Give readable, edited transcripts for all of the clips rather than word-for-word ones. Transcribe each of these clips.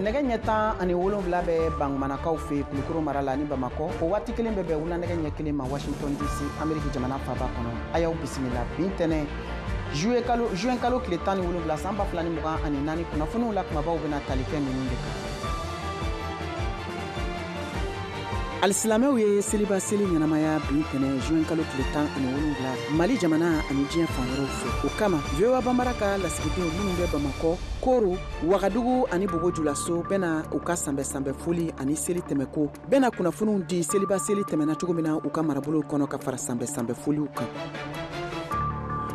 nɛgɛ ɲɛ 10 ani 7 bɛ Bangumanakaw fɛ Kulukoro mara la ni Bamakɔ o waati kelen bɛ bɛn wula nɛgɛ ɲɛ 1 ma Washington DC Amérique jamana faaba kɔnɔ a y'aw bisimila bi ntɛnɛn juin kalo tile 17 san 2024 kunnafoniw la kumabaw bɛna tali kɛ ninnu de kan. Alisilamɛw ye seliba seli ɲɛnamaya bi ntɛnɛn juin kalo tile 17 Mali jamana ani diɲɛ fan wɛrɛw fɛ. O kama VOA Banbara ka lasigidenw minnu bɛ Bamakɔ, Koro, Wagadugu ani Bogojulaso bɛna u ka sanbɛ foli ani seli tɛmɛko bɛna kunnafoniw di seliba seli tɛmɛna cogo min na u ka marabolow kɔnɔ ka fara sanbɛ foliw kan.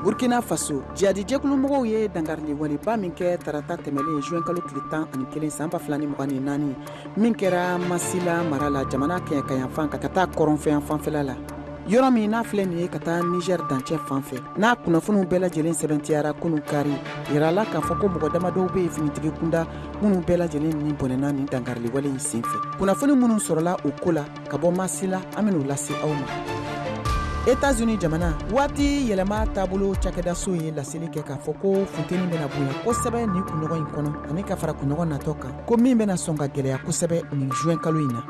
Burkina Faso jadi jɛkulumɔgɔw ye dangarili waliba min kɛ tarata tɛmɛlen juin kalo tile 11 san 2024 min kɛra Masila mara la jamana kɛɲɛ ka yanfan ka taa kɔrɔnfɛn fanfɛla la yɔrɔ min n'a filɛ nin ye ka taa Niger dancɛ fanfɛ n'a kunnafoniw bɛɛ lajɛlen sɛbɛntiyara kunun kari yirala k'a fɔ ko mɔgɔ damadɔw bɛ finitigi kunda minnu bɛɛ lajɛlen ni bɔnɛna ni dangarili wale in senfɛ kunnafoni minnu sɔrɔla o ko la ka bɔ Masila an bɛn'u lase aw ma. États-Unis jamana waati yɛlɛma taabolo cakɛdaso ye laseli kɛ k'a fɔ ko funteni bɛna bonya kosɛbɛ nin kunɲɔgɔn in kɔnɔ ani ka fara kunɲɔgɔn natɔ kan ko min bɛna sɔn ka gɛlɛya kosɛbɛ nin juin kalo in na.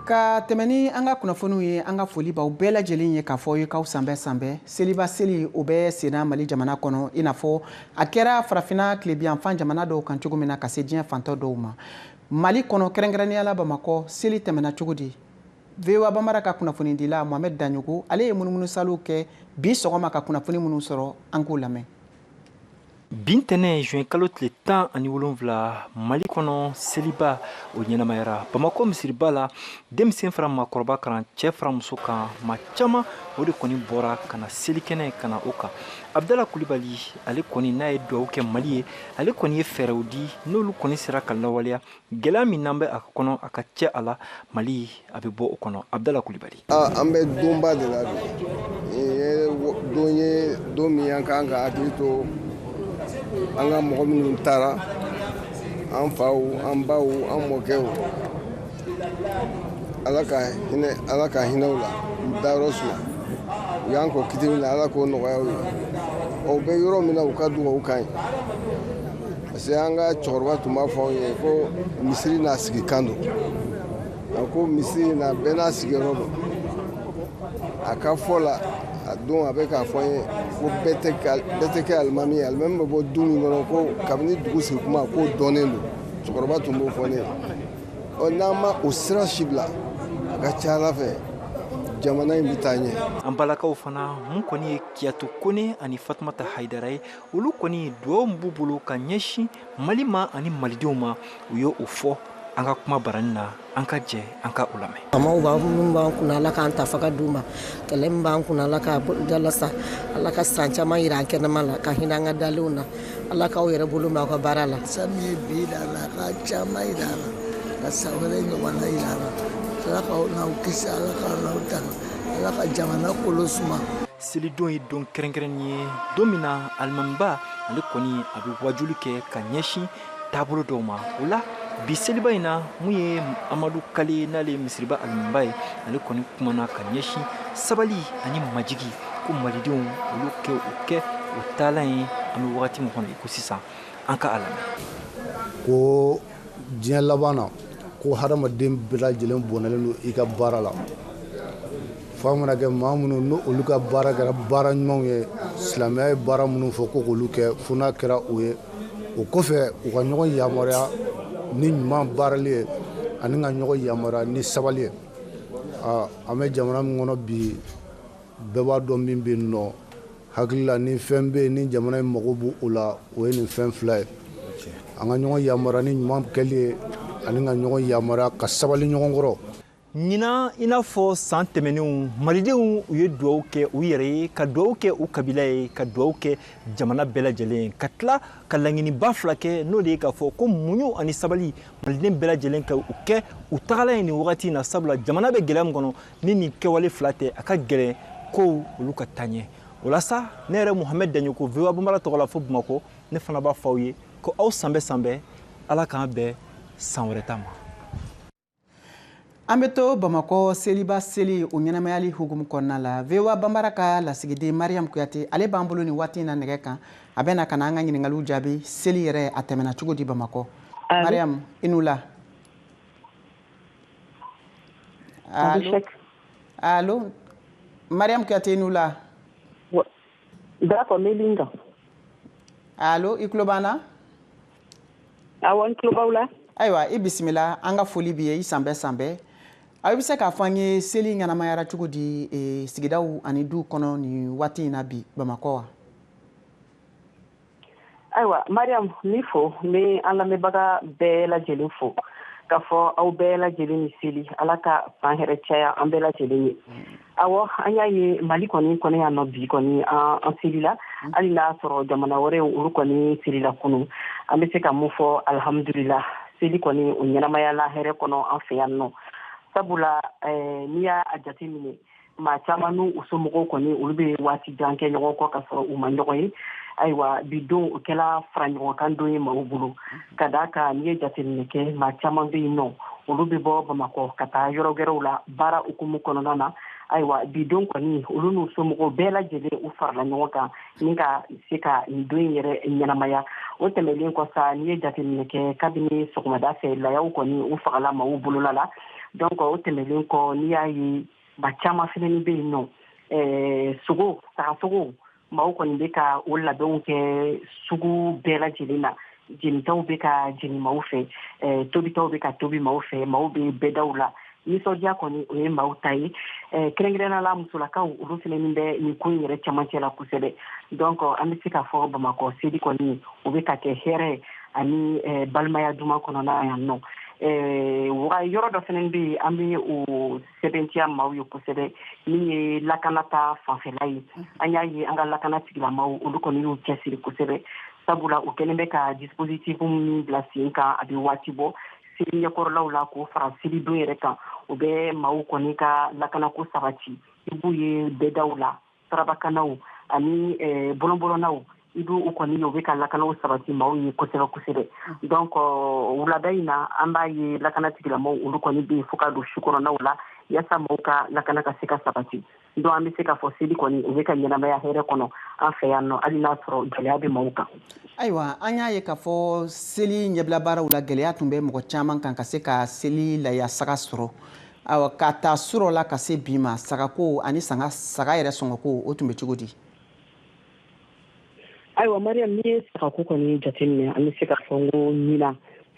Ka tɛmɛ ni an ka kunnafoniw ye an ka foli b'aw bɛɛ lajɛlen ye k'a fɔ ye k'aw sanbɛ seliba seli o bɛ senna Mali jamana kɔnɔ i n'a fɔ a kɛra farafina tilebiyanfan jamana dɔw kan cogo min na ka se diɲɛ fantɔ dɔw ma. Mali kɔnɔ kɛrɛnkɛrɛnnenya la Bamakɔ seli tɛmɛna cogo di? VOA Banbara ka kunnafoni dila Mohamed Daɲogo ale ye munumunu saliw kɛ bi sɔgɔma ka kunnafoni minnu sɔrɔ an k'o lamɛn. Bi ntɛnɛn juin kalo tile 17 Mali kɔnɔ seliba o ɲɛnamayara Bamakɔ misiriba la denmisɛn fara maakɔrɔba kan cɛ fara muso kan maa caman o de kɔni bɔra ka na selikɛnɛ ka na o kan. Abdala Kulibali ale kɔni n'a ye dugawu kɛ Mali ye ale kɔni ye fɛɛrɛw di n'olu kɔni sera ka lawaleya gɛlɛya min n'an bɛ a kɔnɔ a ka cɛ a la Mali a bɛ bɔ o kɔnɔ. Abdala Kulibali an bɛ donba de la don ye don min an kan ka hakili to an ka mɔgɔ minnu taara an faw an baw an mɔkɛw ala ka hinɛw la dayɔrɔ suma u y'an kɔ kiti min na ala k'o nɔgɔya u ye o bɛ yɔrɔ min na u ka dugawu kan ye parce que an ka cɛkɔrɔba tun b'a fɔ anw ye ko misiri n'a sigi kan don ko misiri na bɛɛ n'a sigiyɔrɔ don a ka fɔ la a don a bɛ k'a fɔ an ye ko bɛɛ tɛ kɛ alimami ye alimami bɛ bɔ du min kɔnɔ ko kabini dugu sigi kuma k'o dɔnnen don cɛkɔrɔba tun b'o fɔ ne ye n'an ma o sira si bila a ka ca ala fɛ jamana in bɛ taa ɲɛ. An balakaw fana mun kɔni ye Kiyatu Kone ani Fatumata Haidara ye olu kɔni dugawu b'u bolo ka ɲɛsin Mali ma ani malidenw ma u ye o fɔ an ka kuma barani na an ka jɛ an ka o lamɛn. Amaw b'an kunna ala k'an ta faga d'u ma kɛlɛ min b'an kunna ala ka jalasa ala ka san caman yira an kɛnɛma la ka hinɛ an ka dalenw na ala k'aw yɛrɛ bolo mɛn aw ka baara la. Sami ye bi da la ka caman yira a la ka san wɛrɛ ɲɔgɔnna yira a la ala k'aw n'aw kisi ala k'aw tanga ala ka jamana kolo suma. Selidon ye don kɛrɛnkɛrɛnnen ye don min na alimamiba ale kɔni a bɛ wajuli kɛ ka ɲɛsin taabolo dɔw ma o la bi seliba in na mun ye Amadu Kale n'ale ye misiriba alimamiba ye ale kɔni kumana ka ɲɛsin sabali ani majigi ko malidenw olu kɛ o taalan ye an bɛ wagati min kɔnɔ i ko sisan an ka a lamɛn. Ko diɲɛ laban na ko hadamaden bɛɛ lajɛlen bɔnɛlen don i ka baara la f'a mana kɛ maa minnu n'olu ka baara kɛra baara ɲumanw ye silamɛya ye baara minnu fɔ ko k'olu kɛ fo n'a kɛra o ye o kɔfɛ u ka ɲɔgɔn yamaruya ni ɲuman baarali ye ani ka ɲɔgɔn yamaruya ni sabali ye an bɛ jamana min kɔnɔ bi bɛɛ b'a dɔn min bɛ yen nɔ hakili la ni fɛn bɛ yen ni jamana in mago b'o o la o ye nin fɛn fila ye an ka ɲɔgɔn yamaruya ni ɲuman kɛli ye ani ka ɲɔgɔn yamaruya ka sabali ɲɔgɔn kɔrɔ. Ɲinan i n'a fɔ san tɛmɛnenw malidenw u ye dugawu kɛ u yɛrɛ ye ka dugawu kɛ u kabila ye ka dugawu kɛ jamana bɛɛ lajɛlen ka tila ka laɲiniba fila kɛ n'o de ye k'a fɔ ko muɲu ani sabali maliden bɛɛ lajɛlen ka u kɛ u tagala ye nin wagati in na sabula jamana bɛ gɛlɛya min kɔnɔ ni nin kɛwale fila tɛ a ka gɛlɛn kow olu ka taa ɲɛ o la sa ne yɛrɛ Mohamed Daɲogo VOA Banbara tɔgɔ la fo Bamakɔ ne fana b'a fɔ aw ye ko aw sanbɛ ala k'an bɛn san wɛrɛ ta ma. An bɛ to Bamakɔ seliba seli o ɲɛnamayali hukumu kɔnɔna la VOA Banbara ka lasigiden Mariam Kuyate ale b'an bolo ni waati in na nɛgɛ kan a bɛ na ka na an ka ɲininkaliw jaabi seli yɛrɛ a tɛmɛna cogo di Bamakɔ. Mariam i n'u la. Allo Mariam Kuyate i n'u la. D'accord, Melinda. Allo i tulo b'an na. Awɔ n tulo b'aw la. Ayiwa i bisimila an ka foli b'i ye i sanbɛ sanbɛ. Aw bɛ se k'a fɔ an ye seli ɲɛnamayara cogo di sigidaw ani duw kɔnɔ ni waati in na bi Bamakɔ wa? Ayiwa Mariam ni fo ni an lamɛnbaga bɛɛ lajɛlen fo k'a fɔ aw bɛɛ lajɛlen ni seli Ala ka fan hɛrɛ caya an bɛɛ lajɛlen ye. Awɔ an y'a ye Mali kɔni yan nɔ bi kɔni an selila hali n'a sɔrɔ jamana wɛrɛw olu kɔni selila kunun an bɛ se ka mun fɔ alhamdulila seli kɔni o ɲɛnamayala hɛrɛ kɔnɔ an fɛ yan nɔ. Sabula n'i y'a jate minɛ maa caman n'u somɔgɔw kɔni olu bɛ waati jan kɛ ɲɔgɔn kɔ ka sɔrɔ u ma ɲɔgɔn ye. Ayiwa bi don o kɛla fara ɲɔgɔnkan don ye maaw bolo ka d'a kan n'i ye jateminɛ kɛ maa caman bɛ yen nɔ olu bɛ bɔ Bamakɔ ka taa yɔrɔ wɛrɛw la baara hukumu kɔnɔna na. Ayiwa bi don kɔni olu n'u somɔgɔw bɛɛ lajɛlen u farala ɲɔgɔn kan ni ka se ka nin don in yɛrɛ ɲɛnamaya. O tɛmɛlen kɔ sa n'i ye jateminɛ kɛ kabini sɔgɔmada fɛ layaw kɔni u fagala maaw bolola la. Donc o tɛmɛlen kɔ n'i y'a ye ba caman fɛnɛ bɛ yen nɔ sagasogo maaw kɔni bɛ ka o labɛnw kɛ sugu bɛɛ lajɛlen na. Jenitaw bɛ ka jeni maaw fɛ tobitaw bɛ ka tobi maaw fɛ maaw bɛ bɛdaw la. Nisɔndiya kɔni o ye maaw ta ye kɛrɛnkɛrɛnnenya la musolakaw olu fɛnɛ bɛ nin ko in yɛrɛ camancɛ la kosɛbɛ. Donc an bɛ se k'a fɔ Bamakɔ seli kɔni o bɛ ka kɛ hɛrɛ ani balimaya duman kɔnɔna yan nɔ. Yɔrɔ dɔ fɛnɛ bɛ yen an bɛ o sɛbɛntiya maaw ye kosɛbɛ min ye lakanata fanfɛla ye. An y'a ye an ka lakana tigilamaaw olu kɔni y'u cɛsiri kosɛbɛ sabula u kɛlen bɛ ka dispositif min bila sen kan a bɛ waati bɔ seli ɲɛkɔrɔlaw la k'o fara seli don yɛrɛ kan o bɛ maaw kɔni ka lakanako sabati i b'u ye bɛdaw la sarabakanaw ani bɔlɔnbɔlɔnnaw i b'u kɔni u bɛ ka lakanaw sabati maaw ye kosɛbɛ kosɛbɛ. Donc wulada in na an b'a ye lakana tigilamaaw olu kɔni bɛ yen fo ka don su kɔnɔnaw la yaasa maaw ka lakana ka se ka sabati. Donc an bɛ se k'a fɔ seli kɔni o bɛ ka ɲɛnamaya hɛrɛ kɔnɔ an fɛ yan nɔ hali n'a sɔrɔ gɛlɛya bɛ maaw kan. Ayiwa an y'a ye k'a fɔ seli ɲɛbila baaraw la gɛlɛya tun bɛ mɔgɔ caman kan ka se ka seli layasaga sɔrɔ. Awa ka taa surɔ la ka se bi ma sagako ani saga yɛrɛ sɔngɔko o tun bɛ cogo di? Ayiwa Mariam n'i ye sagako kɔni jateminɛ an bɛ se k'a fɔ n ko ɲinan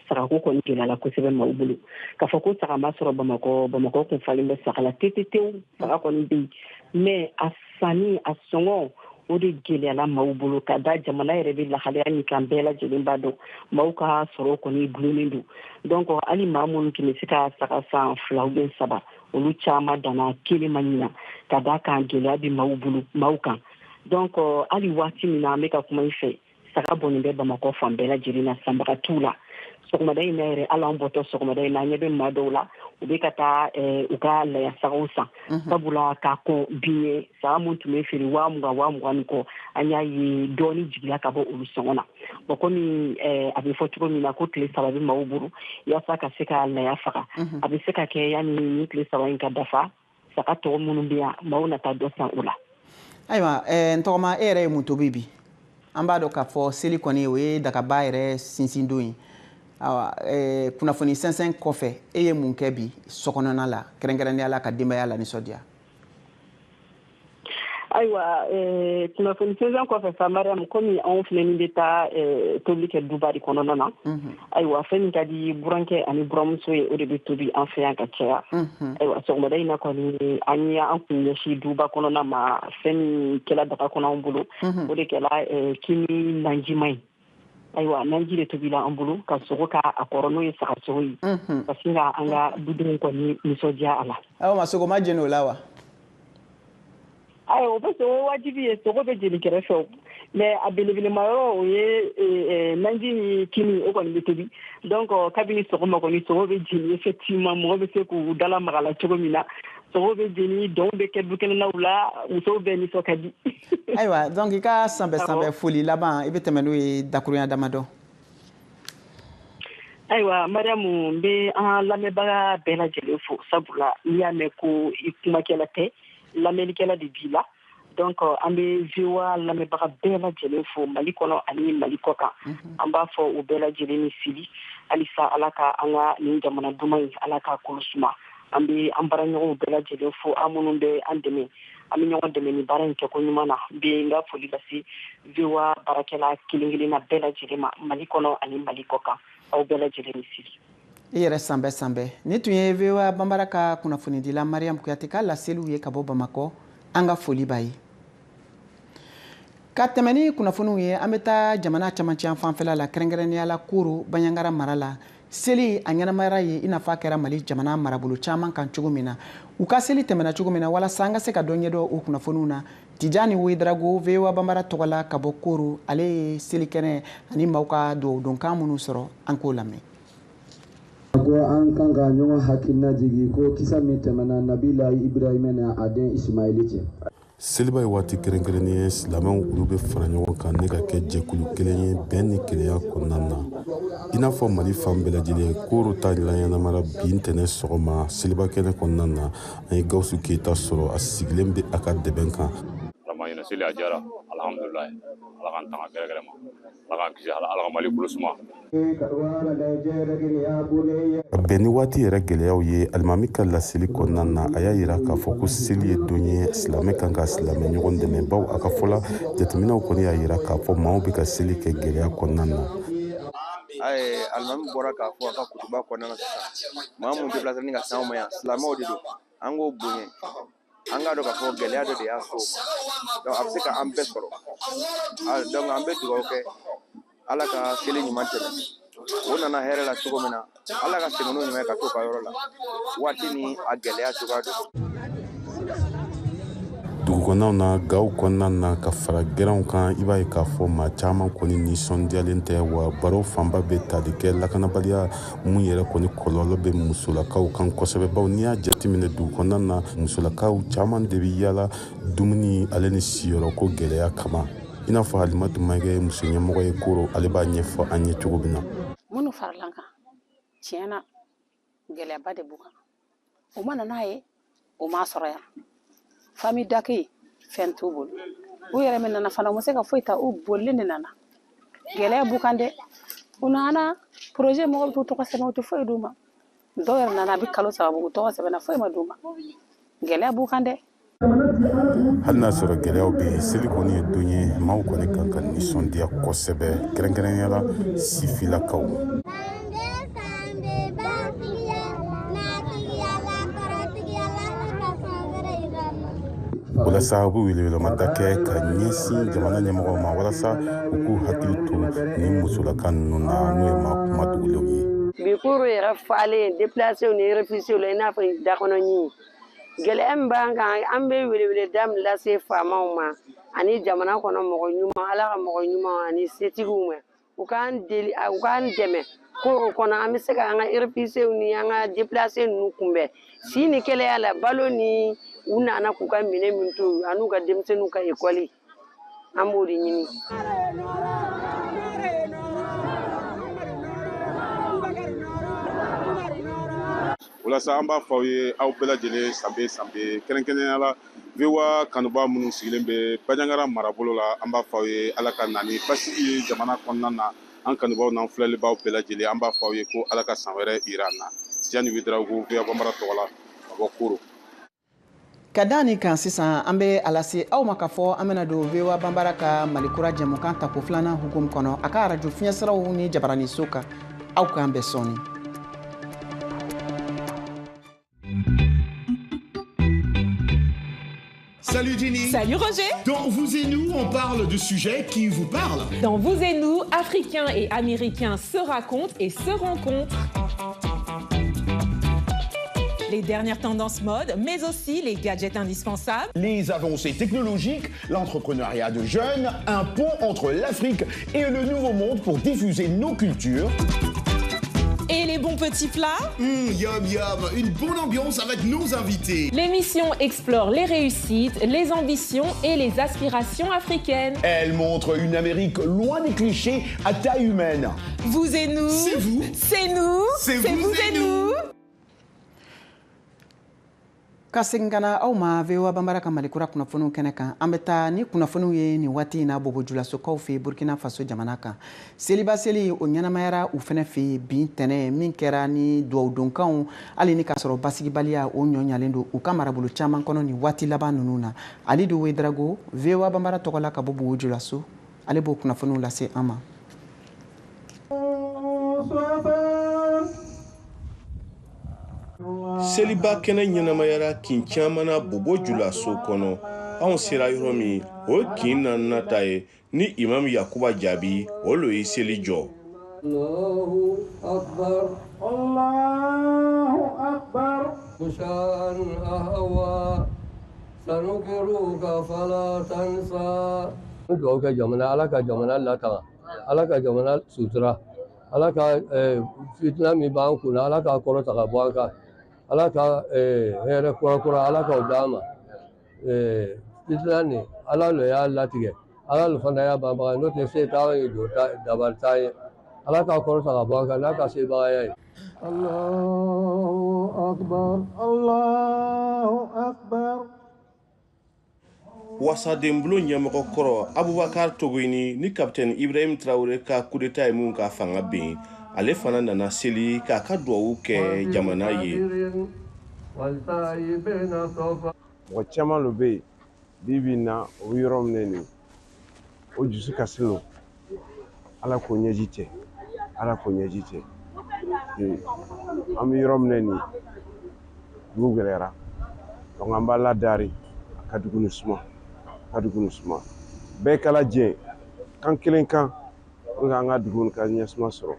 sagako kɔni gɛlɛyala kosɛbɛ maaw bolo k'a fɔ ko saga ma sɔrɔ Bamakɔ kun falen bɛ saga la tetetewu saga kɔni bɛ yen mais a sanni a sɔngɔ o de gɛlɛyala maaw bolo ka da jamana yɛrɛ bɛ lahalaya min kan bɛɛ lajɛlen b'a dɔn maaw ka sɔrɔ kɔni gulonnen don. Donc hali maa minnu tun bɛ se ka saga san 2 ou bien 3 olu caman danna kelen ma ɲina ka da kan gɛlɛya bɛ maaw bolo maaw kan. Donc hali waati min na an bɛ ka kuma i fɛ saga bɔnnen bɛ Bamakɔ fan bɛɛ lajɛlen na sanbaga t'u la. Sɔgɔmada in na yɛrɛ hali an bɔtɔ sɔgɔmada in na an ɲɛ bɛ maa dɔw la u bɛ ka taa u ka layasagaw san sabula k'a kɔn bin ye saga mun tun bɛ feere 20,000 ni kɔ an y'a ye dɔɔni jigila ka bɔ olu sɔngɔ na. Bon komi a bɛ fɔ cogo min na ko tile 3 bɛ maaw bolo yaasa ka se ka laya faga a bɛ se ka kɛ yanni ni tile 3 in ka dafa saga tɔgɔ minnu bɛ yan maaw na taa dɔ san o la. Ayiwa n tɔgɔma e yɛrɛ ye mun tobi bi? An b'a dɔn k'a fɔ seli kɔni o ye dagaba yɛrɛ sinsin don ye. Kunnafoni sɛnsɛn kɔfɛ e ye mun kɛ bi sokɔnɔna la kɛrɛnkɛrɛnnenya la ka denbaya la nisɔndiya? Ayiwa kunnafoni sɛnsɛn kɔfɛ sa Mariam komi anw filɛ bɛ taa tobili kɛ duba de kɔnɔna na ayiwa fɛn min ka di burankɛ ani buramuso ye o de bɛ tobi an fɛ yan ka caya. Ayiwa sɔgɔmada in na kɔni an kun ɲɛsin duba kɔnɔna ma fɛn min kɛla daga kɔnɔ an bolo o de kɛla kini nanjima ye. Ayiwa nanji de tobila an bolo ka sogo k'a kɔrɔ n'o ye sagasogo ye ka sin ka an ka dudenw kɔni nisɔndiya a la. Aw ma sogo ma jeni o la wa? Ayiwa o bɛ sogo wajibi ye sogo bɛ jeni kɛrɛfɛ mais a belebelema yɔrɔ o ye nanji ni kini o kɔni bɛ tobi. Donc kabini sɔgɔma kɔni sogo bɛ jeni effectivement mɔgɔ bɛ se k'u dalamaga la cogo min na sogo bɛ jeni dɔnw bɛ kɛ dukɛnɛnaw la musow bɛ nisɔn ka di. Ayiwa donc i ka sanbɛ foli laban i bɛ tɛmɛ n'o ye dakurunya damadɔ. Ayiwa Mariamu n bɛ an lamɛnbaga bɛɛ lajɛlen fo sabula n'i y'a mɛn ko I kumakɛla tɛ lamɛnnikɛla de b'i la donc an bɛ VOA lamɛnbaga bɛɛ lajɛlen fo Mali kɔnɔ ani Mali kɔ kan an b'a fɔ u bɛɛ lajɛlen ni sili halisa Ala ka an ka nin jamana duman in Ala k'a kolo suma an bɛ an baaraɲɔgɔnw bɛɛ lajɛlen fo an minnu bɛ an dɛmɛ an bɛ ɲɔgɔn dɛmɛ ni baara in kɛko ɲuman na n bɛ n ka foli lase VOA baarakɛla kelen kelenna bɛɛ lajɛlen ma Mali kɔnɔ ani Mali kɔ kan aw bɛɛ lajɛlen ni sili. I yɛrɛ sanbɛ sanbɛ ni tun ye VOA Banbara ka kunnafonidila Mariam Kuyate ka laseliw ye ka bɔ Bamakɔ an ka foli b'a ye. Ka tɛmɛ ni kunnafoniw ye an bɛ taa jamana camancɛ fanfɛla la kɛrɛnkɛrɛnnenya la Koro Baɲangara mara la seli a ɲɛnamayara ye i n'a fɔ a kɛra Mali jamana marabolo caman kan cogo min na u ka seli tɛmɛna cogo min na walasa an ka se ka dɔ ɲɛdɔn o kunnafoniw na Tijani Woyidarago VOA Banbara tɔgɔ la ka bɔ Koro ale ye selikɛnɛ ani maaw ka dugawudonkan minnu sɔrɔ an k'o lamɛn. Ko an kan ka ɲɔgɔn hakilina jigi ko kisa min tɛmɛna Nabila Ibrahima n'a a den Ismaili cɛ. Seliba ye waati kɛrɛnkɛrɛnnen ye silamɛw olu bɛ fara ɲɔgɔn kan ne ka kɛ jɛkulu kelen ye bɛn ni kelenya kɔnɔna na i n'a fɔ Mali fan bɛɛ lajɛlen Koro ta ɲɛnamara bi ntɛnɛn sɔgɔma seliba kɛnɛ kɔnɔna na an ye Gawusu Keyita sɔrɔ a sigilen bɛ a ka dɛbɛn kan. Seli a diyara alhamdulilayi Ala k'an tanga gɛrɛgɛrɛ ma Ala k'an kisi Ala ka Mali kolo suma. A bɛn ni waati yɛrɛ gɛlɛyaw ye alimami ka laseli kɔnɔna na a y'a yira k'a fɔ ko seli ye don ye silamɛ kan ka silamɛ ɲɔgɔn dɛmɛ baw a ka fɔla jateminɛw kɔni y'a yira k'a fɔ maaw bɛ ka seli kɛ gɛlɛya kɔnɔna na. Alimami bɔra k'a fɔ a ka kutuba kɔnɔna na sisan maa mun déplacé ni ka s'anw ma yan silamɛw de don an k'o bonya an k'a dɔn k'a fɔ gɛlɛya dɔ de y'a so donc a bɛ se ka an bɛɛ sɔrɔ donc an bɛ dugawu kɛ Ala ka seli ɲuman tɛmɛ o nana hɛrɛ la cogo min na Ala ka segin n'o ɲuman ka to ka yɔrɔ la waati ni a gɛlɛya cogoya don. Dugukɔnɔnaw na gaw kɔnɔna na ka fara gɛrɛnw kan i b'a ye k'a fɔ maa caman kɔni nisɔndiyalen tɛ wa baro fanba bɛ tali kɛ lakanabaliya mun yɛrɛ kɔni kɔlɔlɔ bɛ musolakaw kan kosɛbɛ bawo n'i y'a jateminɛ dugukɔnɔna na musolakaw caman de bɛ yala dumuni ale ni siyɔrɔko gɛlɛya kama i n'a fɔ Halimatu Mayiga ye muso ɲɛmɔgɔ ye Koro ale b'a ɲɛfɔ an ye cogo min na. Minnu faralan kan tiɲɛna gɛlɛyaba de b'u kan o mana n'a ye o m'a sɔrɔ yan famille d'accueil fɛn t'u bolo u yɛrɛ min nana fana u ma se ka foyi ta u bolilen de nana gɛlɛya b'u kan dɛ u nana projet mɔgɔ bɛ t'u tɔgɔ sɛbɛn u tɛ foyi d'u ma dɔw yɛrɛ nana a bɛ kalo saba u tɔgɔ sɛbɛnna foyi ma d'u ma gɛlɛya b'u kan dɛ. Hali n'a sɔrɔ gɛlɛyaw bɛ yen seli kɔni ye don ye maaw kɔni kan ka nisɔndiya kosɛbɛ kɛrɛnkɛrɛnnenya la sifilakaw. Walasa u bɛ welewelemada kɛ ka ɲɛsin jamana ɲɛmɔgɔw ma walasa u k'u hakili to ni musolaka ninnu na n'o ye maa kuma dogolenw ye. Bi Koro yɛrɛ falen déplacés ni réfugiés la i n'a fɔ dakɔnɔɲi gɛlɛya min b'an kan an bɛ weleweleda min lase faamaw ma ani jamana kɔnɔ mɔgɔ ɲuman Ala ka mɔgɔ ɲuman ani setigiw ma u k'an dɛmɛ Koro kɔnɔ an bɛ se ka an ka réfugiés ni an ka déplacés ninnu kunbɛn si ni kɛnɛya la balo ni u nana k'u ka minɛ min to an'u ka denmisɛnninw ka école an b'o de ɲini. Walasa an b'a fɔ aw ye aw bɛɛ lajɛlen sanbe kɛrɛnkɛrɛnnenya la VOA kanuba minnu sigilen bɛ Baɲangara marabolo la an b'a fɔ aw ye Ala ka na ni basigi ye jamana kɔnɔna na an kanubaw n'an filɛlibaw bɛɛ lajɛlen an b'a fɔ aw ye ko Ala ka san wɛrɛ jira an na. Tijani Woyidarago VOA Banbara tɔgɔ la ka bɔ Koro. Ka da nin kan sisan an bɛ a lase aw ma ka fɔ an bɛna don VOA Banbara ka Malikura jɛmukan tako filanan hukumu kɔnɔ a ka arajo fiɲɛsiraw ni jabaraniso kan aw k'an bɛɛ sɔni. Salut Jenny. Salut Roger. Dans Vous et Nous, on parle de sujets qui vous parlent. Dans Vous et Nous, Africains et Américains se racontent et se rencontrent. Les dernières tendances mode, mais aussi les gadgets indispensables. Les avancées technologiques, l'entrepreneuriat de jeunes, un pont entre l'Afrique et le Nouveau Monde pour diffuser nos cultures. Et les bons petits plats? Yum yum, une bonne ambiance avec nos invités. L'émission explore les réussites, les ambitions et les aspirations africaines. Elle montre une Amérique loin des clichés à taille humaine. Vous et nous. C'est vous. C'est nous. C'est vous et nous. Ka segin kana aw ma VOA Bambara ka Malikura kunnafoniw kɛnɛ kan an bɛ taa ni kunnafoniw ye nin waati in na Bobo Julasokaw fɛ Burkina Faso jamana kan seliba seli o ɲɛnamayara u fɛnɛ fɛ bin tɛnɛ min kɛra ni duwawudonkanw hali ni k'a sɔrɔ basigibaliya o ɲɔɲalen don u ka marabolo caman kɔnɔ nin waati laban ninnu na Alidu Wedrago VOA Bambara tɔgɔla ka bɔ Bobo Julaso ale b'o kunnafoniw lase an ma. Seliba kɛnɛ ɲɛnamayara kin caman na Bobo Julaso kɔnɔ anw sera yɔrɔ min o ye kin naaninan ta ye ni Imam Yakuba jaabi o lo ye seli jɔ. Allahu akbar Allahu akbar mushan ahwa sanukiruka fala tansa. Dugawu kɛ jamana Ala ka jamana latanga Ala ka jamana sutura Ala ka fitina min b'an kunna Ala ka kɔrɔta ka bɔ an kan Ala ka hɛrɛ kura Ala ka o d'an ma fitina nin Ala le y'a latigɛ Ala le fana y'a banbaga n'o tɛ se t'an ye don dabali t'an ye Ala ka kɔrɔta ka bɔ an kan n'a ka sebagaya ye. Allahu akbar Allahu akbar. Wasadenbulo ɲɛmɔgɔ kɔrɔ Abubakar Togoini ni Capitaine Ibrahim Traoré ka coup d'état ye mun ka fanga ben ale fana nana seli k'a ka duwawu kɛ jamana ye. Mɔgɔ caman lo bɛ yen bi na o yɔrɔ minɛ nin o dusu kasi lo Ala k'o ɲɛji cɛ Ala k'o ɲɛji cɛ an bɛ yɔrɔ minɛ nin dugu gɛlɛyara donc an b'a ladari a ka dugu ni suma bɛɛ kala jɛ kan kelen kan pour que an ka dugu ni ka ɲɛsuma sɔrɔ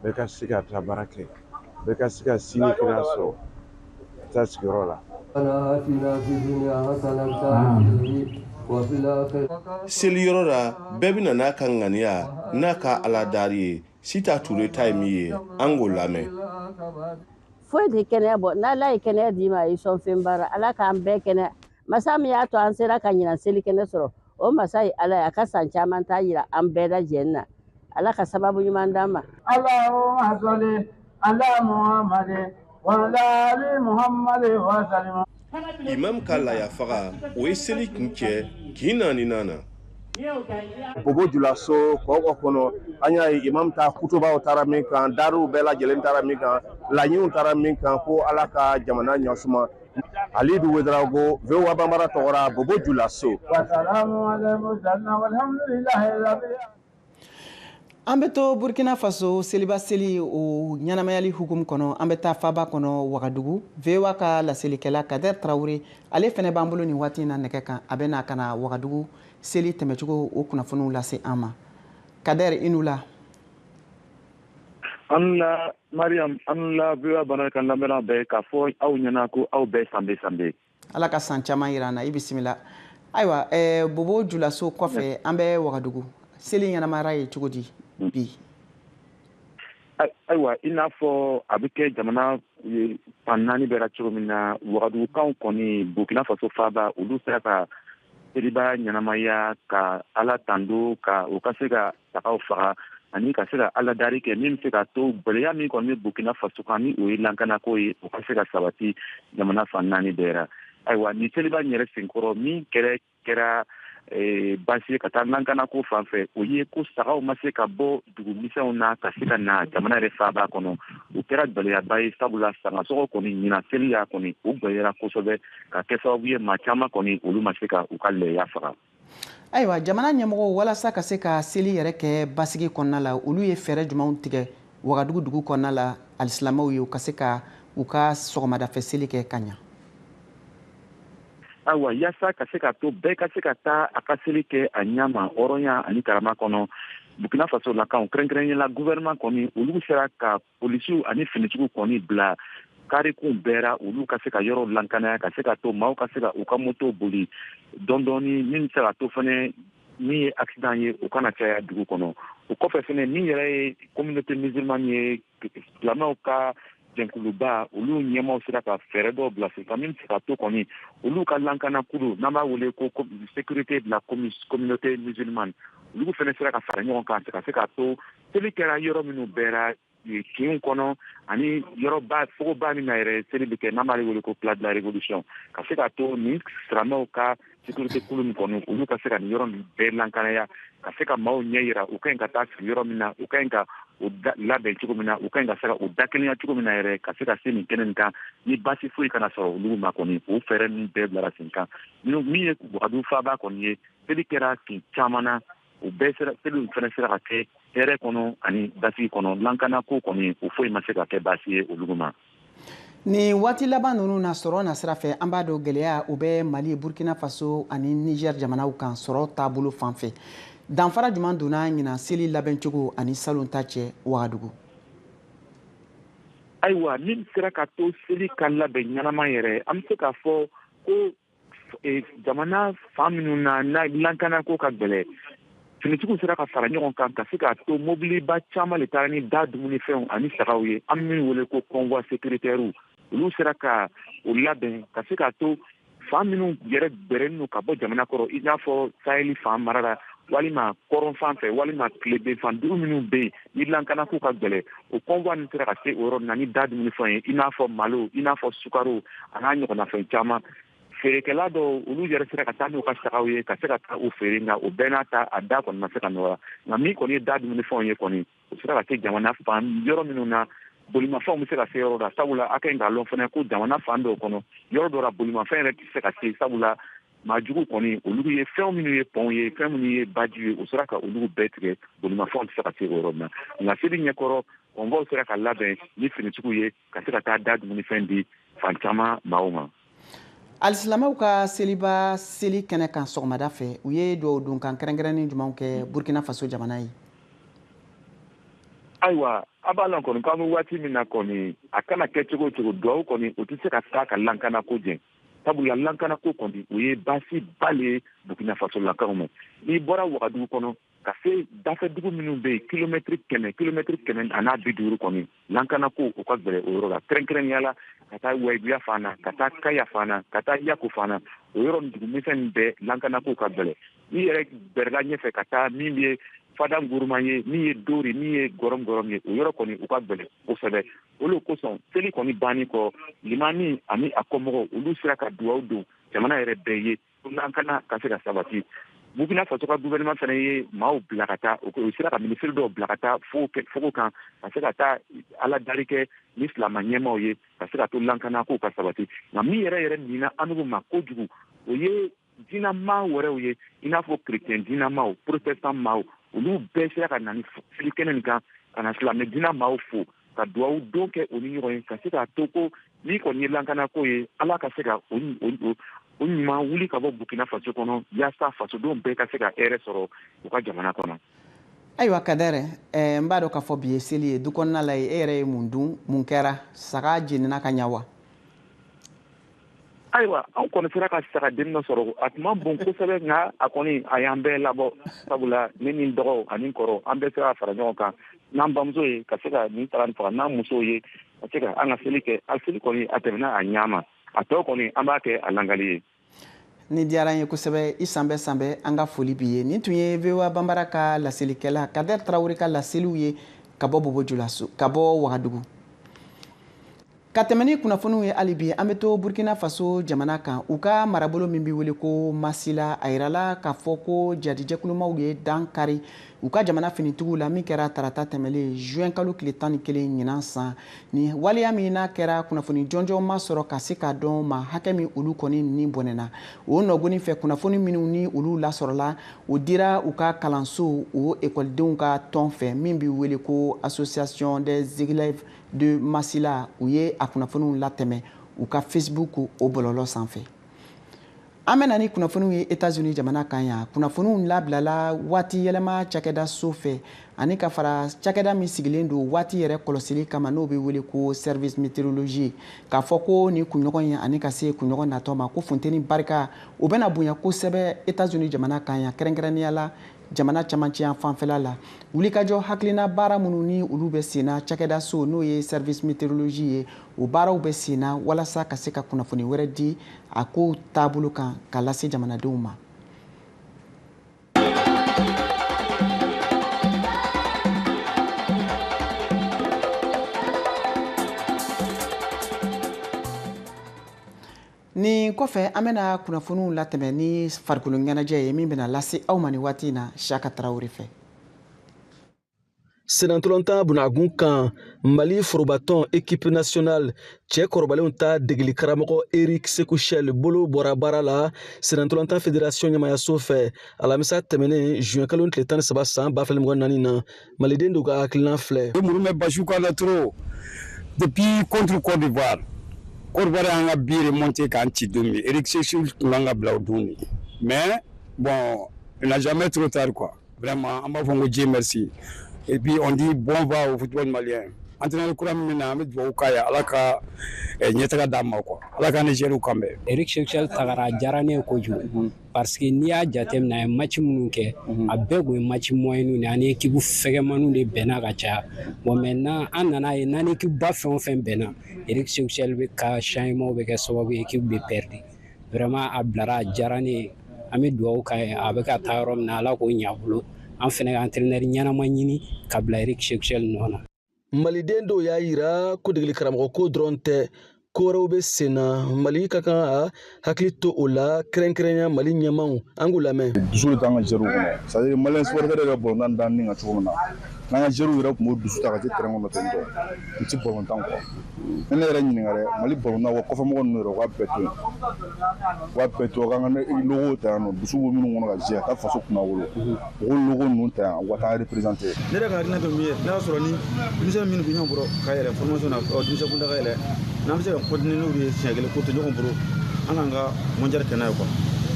bɛɛ ka se ka taa baara kɛ bɛɛ ka se ka sini kɛnɛya sɔrɔ ka taa sigiyɔrɔ la. Seliyɔrɔ la bɛɛ bɛ na n'a ka ŋaniya n'a ka aladari ye Sita Ture ta ye min ye an k'o lamɛn. Foyi tɛ kɛnɛya bɔ n'Ala ye kɛnɛya d'i ma a ye sɔn fɛn baara Ala k'an bɛɛ kɛnɛya masa min y'a to an sera ka ɲina seli kɛnɛ sɔrɔ o masa ye Ala ye a ka san caman t'a yira an bɛɛ lajɛlen na Ala ka sababu ɲuman d'an ma. Allahumma salli ala Muhammadin wa ala ali Muhammadin wa sallim. Imam ka layafaga o ye seli kun cɛ kin naaninan na. Bobo Julaso kɔkɔ kɔnɔ an y'a ye imam ta kutubaw taara min kan dariw bɛɛ lajɛlen taara min kan laɲiniw taara min kan ko Ala ka jamana ɲɛsuma Alidu Wedrago VOA Bambara tɔgɔra Bobo Julaso. An bɛ to Burkina Faso seliba seli o ɲɛnamayali hukumu kɔnɔ an bɛ taa faba kɔnɔ Wagadugu VOA ka laselikɛla Kader Traoré ale fɛnɛ b'an bolo nin waati in na nɛgɛ kan a bɛ na ka na Wagadugu seli tɛmɛcogo o kunnafoniw lase an ma. Kader i n'u la. An la Mariam an la VOA Bambara kan lamɛnna bɛɛ k'a fɔ aw ɲɛna ko aw bɛɛ sanbe. Ala ka san caman yira an na i bisimila. Ayiwa Bobo Julaso kɔfɛ an bɛ Wagadugu seli ɲɛnamayara ye cogo di bi? Ayiwa i n'a fɔ a bɛ kɛ jamana fan naani bɛɛ la cogo min na Wagadugukanw kɔni Burkina Faso faaba olu sera ka seliba ɲɛnamaya ka Ala tando ka o ka se ka sagaw faga ani ka se ka aladari kɛ min bɛ se ka to gɛlɛya min kɔni bɛ Burkina Faso kan ni o ye lakanako ye o ka se ka sabati jamana fan naani bɛɛ la. Ayiwa ni seliba in yɛrɛ senkɔrɔ min kɛra basi ye ka taa lankanako fan fɛ o ye ko sagaw ma se ka bɔ dugumisɛnw na ka se ka na jamana yɛrɛ faaba kɔnɔ o kɛra gɛlɛyaba ye sabula sangasɔgɔ kɔni ɲina seli y'a kɔni o gɛlɛyara kosɛbɛ ka kɛ sababu ye maa caman kɔni olu ma se ka u ka lɛya faga. Ayiwa jamana ɲɛmɔgɔw walasa ka se ka seli yɛrɛ kɛ basigi kɔnɔna la olu ye fɛɛrɛ jumɛnw tigɛ Wagadugu dugu kɔnɔna la alisilamɛw ye u ka se ka u ka sɔgɔmadafɛ seli kɛ ka ɲa. Ayiwa yaasa ka se ka to bɛɛ ka se ka taa a ka seli kɛ a ɲama hɔrɔnya ani karama kɔnɔ Burkina Faso lakanw kɛrɛnkɛrɛnnenya gouvernement kɔni olu sera ka polisiw ani finitigiw kɔni bila karikun bɛɛra olu ka se ka yɔrɔ lankanaya ka se ka to maaw ka se ka u ka moto boli dɔɔni min bɛ se ka to fana min ye accident ye o kana caya dugu kɔnɔ o kɔfɛ fɛnɛ min yɛrɛ ye communauté musulmane ye silamɛw ka jɛnkuluba olu ɲɛmaw sera ka fɛɛrɛ dɔw bila sen kan min bɛ se ka to kɔni olu ka lankana kulu n'an b'a wele ko sécurité de la communauté musulmane olu fɛnɛ sera ka fara ɲɔgɔn kan ka se ka to seli kɛra yɔrɔ minnu bɛɛra kinw kɔnɔ ani yɔrɔba fogoba min na yɛrɛ seli bɛ kɛ n'an b'ale wele ko place de la révolution ka se ka to nin silamɛw ka sécurité kulu min kɔnɔ olu ka se ka nin yɔrɔ nin bɛɛ lankanaya ka se ka maaw ɲɛ yira u ka ɲi ka taa sigi yɔrɔ min na u ka ɲi ka o labɛn cogo min na u ka ɲi ka se ka o dakelenya cogo min na yɛrɛ ka se ka se nin kɛnɛ nin kan ni baasi foyi kana sɔrɔ olu ma kɔni o fɛɛrɛ ninnu bɛɛ bilara sen kan min ye wagadu faaba kɔni ye seli kɛra kin caman na o bɛɛ seli fɛnɛ sera ka kɛ hɛrɛ kɔnɔ ani basigi kɔnɔ lankana ko kɔni o foyi ma se ka kɛ baasi ye olu ma. Ni waati laban ninnu na sɔrɔ na sira fɛ an b'a dɔn gɛlɛya o bɛ Mali, Burkina Faso ani Niger jamanaw kan sɔrɔ taabolo fan fɛ. Danfara jumɛn donna ɲina seli labɛn cogo ani salon ta cɛ Wagadugu? Ayiwa min sera ka to seli ka labɛn ɲɛnama yɛrɛ an bɛ se k'a fɔ ko jamana fan minnu na lankana ko ka gɛlɛ finitigiw sera ka fara ɲɔgɔn kan ka se k'a to mobiliba caman le taara ni da dumunifɛnw ani sagaw ye an min wele ko convoi sécuritaire olu sera ka o labɛn ka se k'a to fan minnu yɛrɛ bɛrɛnnen ka bɔ jamana kɔrɔ i n'a fɔ saheli fan mara la walima kɔrɔn fan fɛ walima tileben fan duuru minnu bɛ yen ni lankana ko ka gɛlɛ o convoi ninnu sera ka se o yɔrɔ na ni da dumunifɛnw ye i n'a fɔ malo i n'a fɔ sukaro a n'a ɲɔgɔnna fɛn caman feerekɛla dɔw olu yɛrɛ sera ka taa n'u ka sagaw ye ka se ka taa u feere nka o bɛɛ n'a ta a da kɔni ma se ka nɔgɔya nka min kɔni ye da dumunifɛnw ye kɔni o sera ka se jamana fan yɔrɔ minnu na bolimafɛnw bɛ se ka se yɔrɔ la sabula a ka ɲi k'a lɔn fana ko jamana fan dɔw kɔnɔ yɔrɔ dɔ la bolimafɛn yɛrɛ tɛ se ka se sabula maajugu kɔni olu ye fɛn minnu ye pɔnw ye fɛn minnu ye baji ye o sera ka olu bɛɛ tigɛ bolimafɛnw tɛ se ka se o yɔrɔ min na nka seli ɲɛkɔrɔ kɔnvɔw sera ka labɛn ni finitigiw ye ka se ka taa da dumunifɛn di fan caman maaw ma. Alisilamɛw ka seliba seli kɛnɛ kan sɔgɔmada fɛ u ye dugawu donkan kɛrɛnkɛrɛnnen jumɛnw kɛ Burkina Faso jamana ye? Ayiwa a b'a la kɔni k'an bɛ waati min na kɔni a kana kɛ cogo o cogo dugawu kɔni o tɛ se ka taa ka lankana ko jɛ sabula lankana ko kɔni o ye baasi ba le ye Burkina Faso lakaw ma n'i bɔra Wagadugu kɔnɔ ka se dafɛ dugu minnu bɛ yen kilomɛtiri kɛmɛ a n'a 50 kɔni lankana ko o ka gɛlɛ o yɔrɔ la kɛrɛnkɛrɛnnenya la ka taa Wayibuya fan na ka taa Kaya fan na ka taa Yako fan na o yɔrɔ nin dugumisɛn bɛɛ lankana ko ka gɛlɛ n'i yɛrɛ bɛrɛla ɲɛfɛ ka taa min bɛ Fada Nguruma ye min ye Dori min ye Gɔrɔm ye o yɔrɔ kɔni u ka gɛlɛ kosɛbɛ olu kosɔn seli kɔni banni kɔ limani ani a kɔmɔgɔw olu sera ka dugawu don jamana yɛrɛ bɛɛ ye lankana ka se ka sabati Burkina Faso ka gouvernement fana ye maaw bila ka taa o sera ka ministre dɔw bila ka taa fogo kan ka se ka taa ala dari kɛ ni silama ɲɛmaw ye ka se ka to lankana ko ka sabati nka min yɛrɛ ɲina anugu ma kojugu o ye dinama wɛrɛw ye i n'a fɔ chrétien dinamaw protestant maaw olu bɛɛ sera ka na ni seli kɛnɛ nin kan ka na silamɛ dinamaw fo ka dugawu don kɛ o ni ɲɔgɔn ye ka se k'a to ko ni kɔni ye lankana ko ye ala ka se ka o ɲuman wuli ka bɔ Burkina Faso kɔnɔ yaasa fasodenw bɛɛ ka se ka hɛrɛ sɔrɔ u ka jamana kɔnɔ. Ayiwa Kadɛrɛ n b'a dɔn k'a fɔ bi ye seli ye du kɔnɔna la e yɛrɛ ye mun dun mun kɛra saga jenina ka ɲa wa? Ayiwa an kɔni sera ka saga dennin sɔrɔ a tun ma bon kosɛbɛ nka a kɔni a y'an bɛɛ labɔ sabula ne ni n dɔgɔw ani n kɔrɔ an bɛɛ sera ka fara ɲɔgɔn kan n'an bamuso ye ka se ka nin taga nin faga n'an musow ye ka se ka an ka seli kɛ a seli kɔni a tɛmɛna a ɲama a tɔ kɔni an b'a kɛ a langali ye. Ni diyara n ye kosɛbɛ i san bɛɛ an ka foli b'i ye nin tun ye VOA Banbara ka laselikɛla Kadɛrɛ Tarawele ka laseliw ye ka bɔ Bobojulaso ka bɔ Wagadugu. Ka tɛmɛ ni kunnafoniw ye hali bi an bɛ to Burkina Faso jamana kan u ka marabolo min bɛ wele ko Masila a yirala k'a fɔ ko jadijɛkulumaw ye dan kari u ka jamana finitigiw la min kɛra tarata tɛmɛlen juin kalo tile 11 ɲinan san ni waleya min n'a kɛra kunnafoni jɔnjɔn ma sɔrɔ ka se k'a dɔn ma hakɛ min olu kɔni ni bɔnɛna o nɔgɔnin fɛ kunnafoni minnu ni olu lasɔrɔla o dira u ka kalanso o ekɔlidenw ka tɔn fɛ min bɛ wele ko Association des élèves de Masila u ye a kunnafoniw latɛmɛ u ka Facebook o bɔlɔlɔ sanfɛ. An bɛna ni kunnafoniw ye États-Unis jamana kan yan kunnafoniw labilala waati yɛlɛma cakɛda so fɛ ani ka fara cakɛda min sigilen don waati yɛrɛ kɔlɔsili kama n'o bɛ wele ko service météorologie k'a fɔ ko ni kunɲɔgɔn ye ani ka se kunɲɔgɔn natɔ ma ko funteni barika o bɛna bonya kosɛbɛ États-Unis jamana kan yan kɛrɛnkɛrɛnnenya la jamana camancɛ yan fanfɛla la wulikajɔ hakilina baara minnu ni olu bɛ senna cakɛda so n'o ye service météorologie ye o baaraw bɛ senna walasa ka se ka kunnafoni wɛrɛ di a kow taabolo kan ka lase jamanadenw ma. Ni kɔfɛ an bɛna kunnafoniw latɛmɛ ni farikolo ɲɛnajɛ ye min bɛna lase aw ma ni waati in na Saka Tarawele fɛ. Senatolontan bunagun kan Mali forobatɔn équipe nationale cɛ kɔrɔbalenw ta degeli karamɔgɔ Eric Sekouchel bolo bɔra baara la Senatolontan fédération ɲɛmayaso fɛ alamisa tɛmɛnen juin kalo tile 13 san 2024 na maliden dɔw ka hakilina filɛ. Mouroume Bachouka Latro depuis contre Côte d'Ivoire. Côte d'Ivoire a un billet remonté quand tu dormis. Eric Sekouchel l'a blaudoni. Mais bon, il n'a jamais trop tard quoi. Vraiment, on va vous dire merci. Et puis on dit bon va au football malien. Entraîneur Kouram Mina Ahmed Boukaya alaka nyetaka dama quoi. Alaka Nigeria kambe. Eric Sekouchel tagara jarane koju parce que n'i y'a jateminɛ match minnu kɛ a bɛɛ kun ye match moyen ni ani équipe fɛgɛmaniw de bɛnna ka caya. Bon maintenant an nana ye n'an équipe ba fɛn o fɛn bɛnna Eric Sekouchel bɛ ka changement bɛ kɛ sababu ye équipe bɛ perdre. Vraiment a bilara a jarane an bɛ dugawu k'a ye a bɛ ka taa yɔrɔ min na Ala k'o ɲɛ a bolo. An fɛnɛ ka entraîneur ɲɛnama ɲini ka bila Eric Sekouchel nɔ na. Maliden dɔw y'a yira ko degeli karamɔgɔ ko dɔrɔn tɛ ko wɛrɛw bɛ sen na Mali ka kan a hakili to o la kɛrɛnkɛrɛnya Mali ɲɛmaw an k'u lamɛn. Dusu de t'an ka jɛriw kɔnɔ c'est à dire malien supporter de ka bɔlɔntan da ni ka cogo min na n'an ka jɛriw yɛrɛ tun b'o dusu ta ka se terrain kɔnɔ ten tɔ u ti bɔlɔntan kɔ ne yɛrɛ ɲininka dɛ Mali bɔlɔntan wa kɔfɛmɔgɔ ninnu yɛrɛ u k'a bɛɛ to yen u k'a bɛɛ to k'an ka logo ta yan nɔ dusu bɛ minnu kɔnɔ ka jɛ ka taa faso kunna wolo u k'o logo ninnu ta yan u ka taa représenter. Ne yɛrɛ ka hakilina tɛ min ye n'a y'a sɔrɔ ni denmisɛn minnu bɛ ɲɔgɔn bolo ka yɛlɛ formation na denmisɛn kunda ka yɛlɛ n'an bɛ se ka continuer n'u ye siɲɛ kelen ko to ɲɔgɔn bolo an k'an ka mondial kɛ n'a ye quoi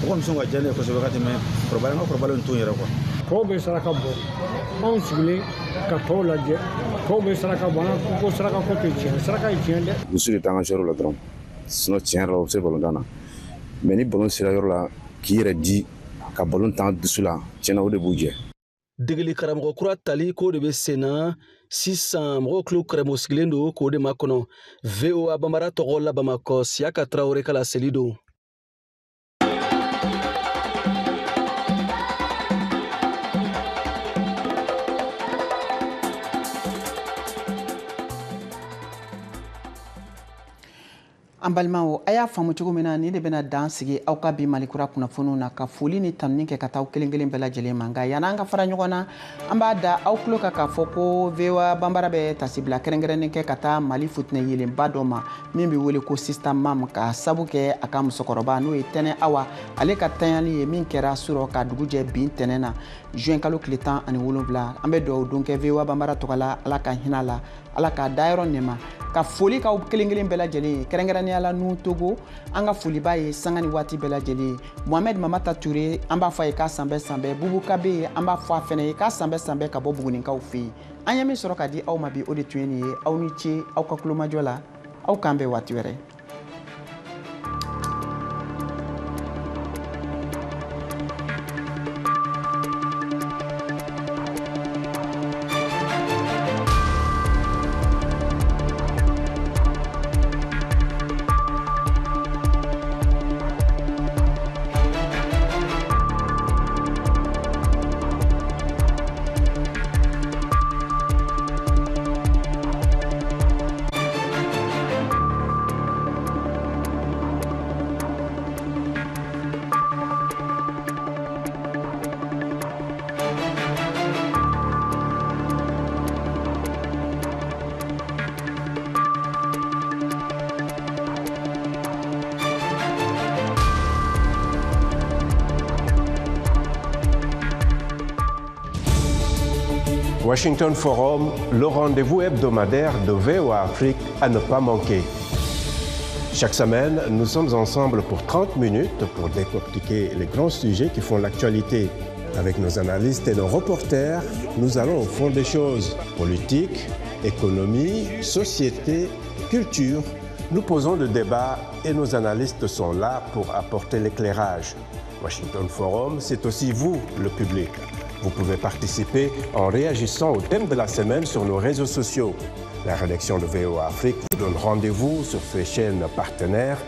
o kɔni sɔn ka diya ne ye kosɛbɛ ka tɛmɛ kɔrɔbalen an ka kɔrɔbalen to yɛrɛ quoi. Tɔw bɛ saraka bɔ anw sigilen ka tɔw lajɛ tɔw bɛ saraka bɔ an ko saraka ko tɛ tiɲɛ saraka ye tiɲɛ dɛ. Dusu de t'an ka sɛriw la dɔrɔn sinon tiɲɛ yɛrɛ la u bɛ se bɔlɔntan na mais ni bɔlɔn sera yɔrɔ la k'i yɛrɛ di ka bɔlɔn tan dusu la tiɲɛna o de b'u jɛ. Degeli karamɔgɔ kura tali k'o de bɛ sen na sisan mɔgɔw tulo kɛrɛmɔ sigilen don k'o de makɔnɔ VOA Bambara tɔgɔ la Bamakɔ Siyaka Tarawele ka laseli don. An balimaw a y'a faamu cogo min na ni de bɛna dan sigi aw ka bi Malikura kunnafoniw na ka foli ni tanuni kɛ ka taa kelen kelen bɛɛ lajɛlen ma nka yan'an ka fara ɲɔgɔn na an b'a da aw tulo kan k'a fɔ ko VOA Bambara bɛ tasibila kɛrɛnkɛrɛnnen kɛ ka taa Mali futinɛ yelenba dɔ ma min bɛ wele ko Sista Mam ka sabu kɛ a ka musokɔrɔba n'o ye Tɛnɛ Awa ale ka tanyali ye min kɛra surɔ ka dugu jɛ bin tɛnɛ na juin kalo tile 17 an bɛ dugawu don kɛ VOA Bambara tɔgɔ la Ala ka hinɛ la Ala ka dayɔrɔ nɛma ka foli k'aw kelen kelen bɛɛ lajɛlen ye kɛrɛnkɛrɛnnenya la nu Togo an ka foliba ye sanga ni waati bɛɛ lajɛlen Mohamed Mamata Touré an b'a fɔ a ye k'a san bɛɛ Bubu Kabe an b'a fɔ a fɛnɛ ye k'a san bɛɛ ka bɔ Bugunikaw fɛ yen an ye min sɔrɔ ka di aw ma bi o de tun ye nin ye aw ni ce aw ka kulomajɔ la aw k'an bɛn waati wɛrɛ. Washington Forum, le rendez-vous hebdomadaire de VOA Afrique à ne pas manquer. Chaque semaine, nous sommes ensemble pour 30 minutes pour décortiquer les grands sujets qui font l'actualité. Avec nos analystes et nos reporters, nous allons au fond des choses. Politique, économie, société, culture. Nous posons le débat et nos analystes sont là pour apporter l'éclairage. Washington Forum, c'est aussi vous, le public. Vous pouvez participer en réagissant au thème de la semaine sur nos réseaux sociaux. La rédaction de VOA Afrique vous donne rendez-vous sur ses chaînes partenaires